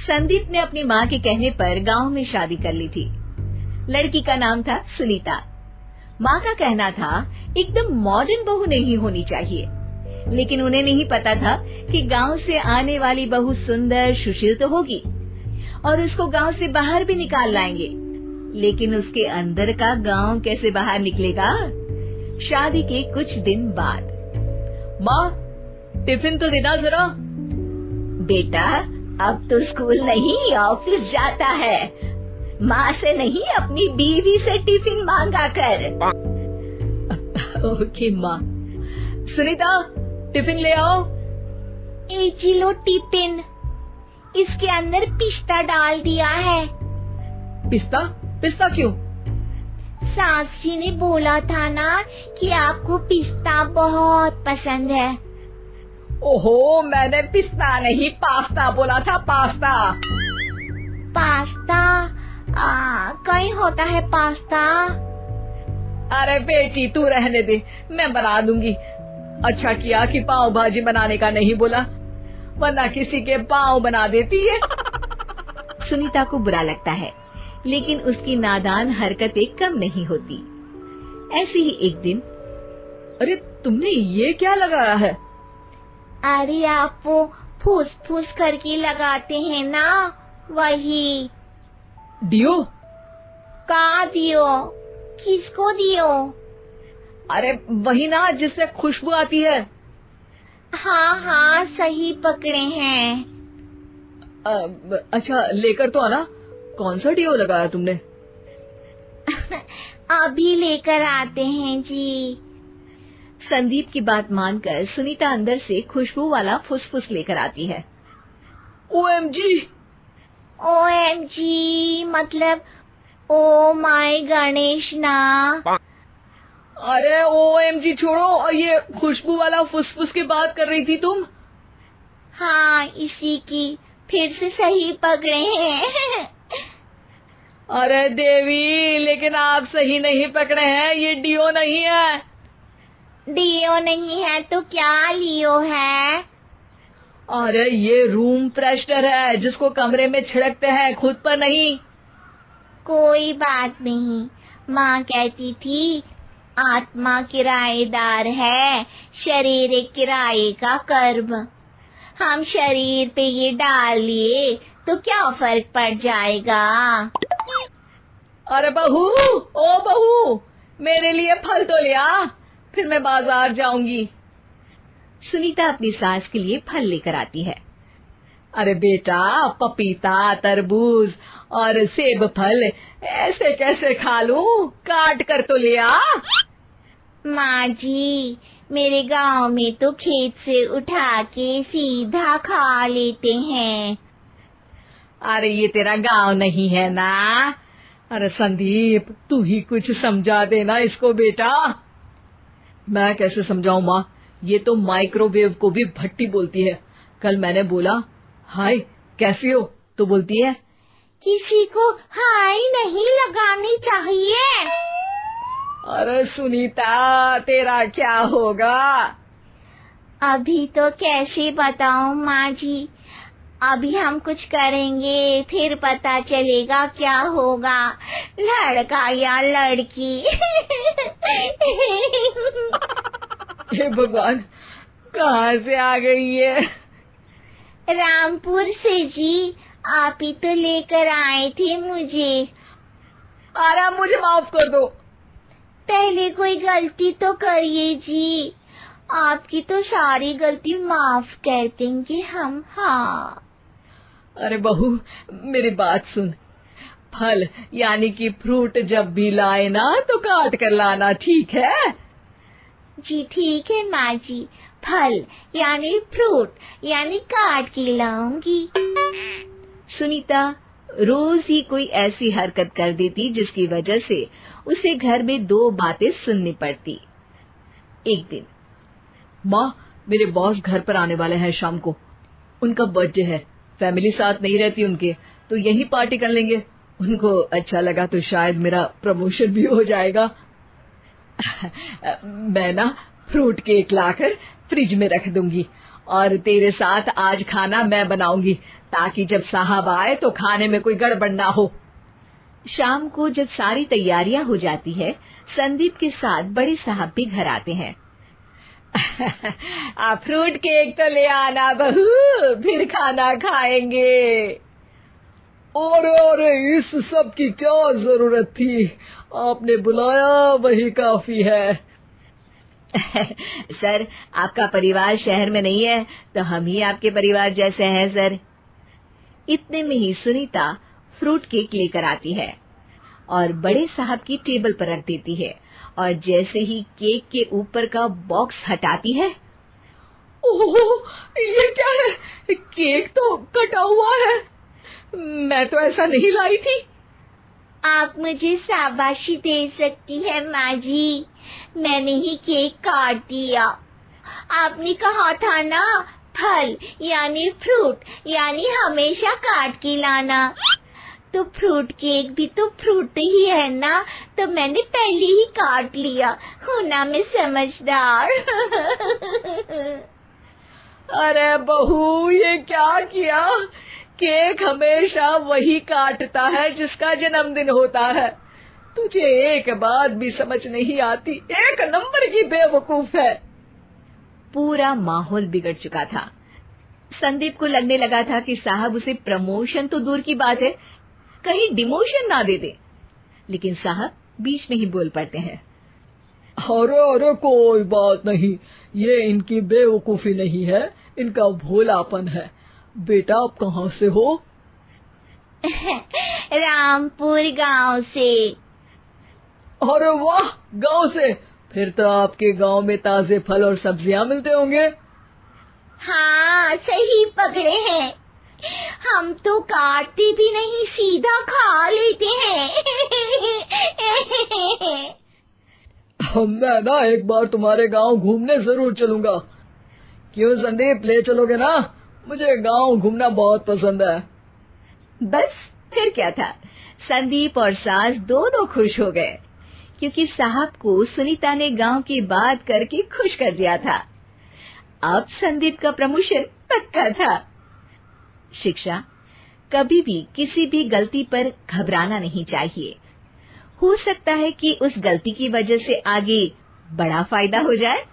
संदीप ने अपनी माँ के कहने पर गांव में शादी कर ली थी। लड़की का नाम था सुनीता। माँ का कहना था एकदम मॉडर्न बहू नहीं होनी चाहिए, लेकिन उन्हें नहीं पता था कि गांव से आने वाली बहू सुंदर सुशील तो होगी और उसको गांव से बाहर भी निकाल लाएंगे, लेकिन उसके अंदर का गांव कैसे बाहर निकलेगा। शादी के कुछ दिन बाद, माँ टिफिन तो देना जरा। बेटा अब तो स्कूल नहीं ऑफिस जाता है, माँ से नहीं अपनी बीवी से टिफिन मांगा कर। ओके माँ। सुनीता टिफिन ले आओ। एक लो टिफिन, इसके अंदर पिस्ता डाल दिया है। पिस्ता? पिस्ता क्यों? सास जी ने बोला था ना कि आपको पिस्ता बहुत पसंद है। ओहो, मैंने पिस्ता नहीं पास्ता बोला था, पास्ता। पास्ता? कहीं होता है पास्ता? अरे बेटी तू रहने दे, मैं बना दूंगी। अच्छा किया कि पाव भाजी बनाने का नहीं बोला, वरना किसी के पाव बना देती है। सुनीता को बुरा लगता है, लेकिन उसकी नादान हरकतें कम नहीं होती। ऐसे ही एक दिन, अरे तुमने ये क्या लगाया है? अरे आप वो फूस फूस करके लगाते हैं ना, वही। डियो? का दियो? किसको दियो? अरे वही ना जिससे खुशबू आती है। हाँ हाँ सही पकड़े हैं। अच्छा लेकर तो आना। कौन सा डियो लगाया तुमने? अभी लेकर आते हैं जी। संदीप की बात मानकर सुनीता अंदर से खुशबू वाला फुसफुस लेकर आती है। ओएमजी! ओएमजी मतलब ओ माय गणेश ना। अरे ओएमजी छोड़ो, ये खुशबू वाला फुसफुस की बात कर रही थी तुम? हाँ इसी की, फिर से सही पकड़े हैं। अरे देवी, लेकिन आप सही नहीं पकड़े हैं, ये डियो नहीं है। डियो नहीं है तो क्या लियो है? अरे ये रूम फ्रेशनर है, जिसको कमरे में छिड़कते हैं, खुद पर नहीं। कोई बात नहीं, माँ कहती थी आत्मा किराएदार है, शरीर एक किराए का कर्म। हम शरीर पे ये डाल लिए तो क्या फर्क पड़ जाएगा। अरे बहू, ओ बहू, मेरे लिए फल तो ले आ, फिर मैं बाजार जाऊंगी। सुनीता अपनी सास के लिए फल लेकर आती है। अरे बेटा, पपीता, तरबूज और सेब फल ऐसे कैसे खा लूं? काट कर तो ले आ। माँ जी, मेरे गांव में तो खेत से उठा के सीधा खा लेते हैं। अरे ये तेरा गांव नहीं है ना। अरे संदीप, तू ही कुछ समझा देना इसको बेटा। मैं कैसे समझाऊं माँ, ये तो माइक्रोवेव को भी भट्टी बोलती है। कल मैंने बोला हाय कैसी हो, तो बोलती है किसी को हाय नहीं लगानी चाहिए। अरे सुनीता, तेरा क्या होगा? अभी तो कैसे बताऊं माँ जी, अभी हम कुछ करेंगे फिर पता चलेगा क्या होगा, लड़का या लड़की। हे भगवान, कहाँ से आ गई ये? रामपुर से जी, आप ही तो लेकर आए थे मुझे। अरे मुझे माफ कर दो। पहले कोई गलती तो करिए जी, आपकी तो सारी गलती माफ कर देंगे हम। हाँ अरे बहू, मेरी बात सुन। फल यानी कि फ्रूट जब भी लाए ना तो काट कर लाना, ठीक है? जी ठीक है माँ जी, फल यानी फ्रूट यानी काट के लाऊंगी। सुनीता रोज ही कोई ऐसी हरकत कर देती जिसकी वजह से उसे घर में दो बातें सुननी पड़ती। एक दिन, माँ, मेरे बॉस घर पर आने वाले हैं शाम को। उनका बर्थडे है, फैमिली साथ नहीं रहती उनके, तो यही पार्टी कर लेंगे। उनको अच्छा लगा तो शायद मेरा प्रमोशन भी हो जाएगा। मैं ना फ्रूट केक लाकर फ्रिज में रख दूंगी और तेरे साथ आज खाना मैं बनाऊंगी, ताकि जब साहब आए तो खाने में कोई गड़बड़ ना हो। शाम को जब सारी तैयारियां हो जाती है, संदीप के साथ बड़े साहब भी घर आते हैं। आप फ्रूट केक तो ले आना बहू, फिर खाना खाएंगे। अरे इस सब की क्या जरूरत थी, आपने बुलाया वही काफी है। सर, आपका परिवार शहर में नहीं है, तो हम ही आपके परिवार जैसे हैं सर। इतने में ही सुनीता फ्रूट केक लेकर आती है और बड़े साहब की टेबल पर रख देती है, और जैसे ही केक के ऊपर का बॉक्स हटाती है, ओह, ये क्या है? केक तो कटा हुआ है, मैं तो ऐसा नहीं लाई थी। आप मुझे शाबाशी दे सकती है माँ जी, मैंने ही केक काट दिया। आपने कहा था ना, फल यानी फ्रूट यानी हमेशा काट के लाना, तो फ्रूट केक भी तो फ्रूट ही है ना, तो मैंने पहले ही काट लिया। हूँ ना मैं समझदार। अरे बहू, ये क्या किया? केक हमेशा वही काटता है जिसका जन्मदिन होता है। तुझे एक बात भी समझ नहीं आती, एक नंबर की बेवकूफ है। पूरा माहौल बिगड़ चुका था। संदीप को लगने लगा था कि साहब उसे प्रमोशन तो दूर की बात है, कहीं डिमोशन ना दे दे, लेकिन साहब बीच में ही बोल पड़ते हैं। अरे कोई बात नहीं, ये इनकी बेवकूफी नहीं है, इनका भोलापन है। बेटा आप कहाँ से हो? रामपुर गांव से। अरे वाह, गांव से? फिर तो आपके गांव में ताजे फल और सब्जियां मिलते होंगे। हाँ, सही पकड़े हैं, हम तो काटते भी नहीं, सीधा खा लेते हैं। मैं ना एक बार तुम्हारे गांव घूमने जरूर चलूंगा। क्यों संदीप, ले चलोगे ना? मुझे गांव घूमना बहुत पसंद है। बस फिर क्या था, संदीप और सास दोनों खुश हो गए, क्योंकि साहब को सुनीता ने गांव की बात करके खुश कर दिया था। अब संदीप का प्रमोशन पक्का था। शिक्षा, कभी भी किसी भी गलती पर घबराना नहीं चाहिए। हो सकता है कि उस गलती की वजह से आगे बड़ा फायदा हो जाए।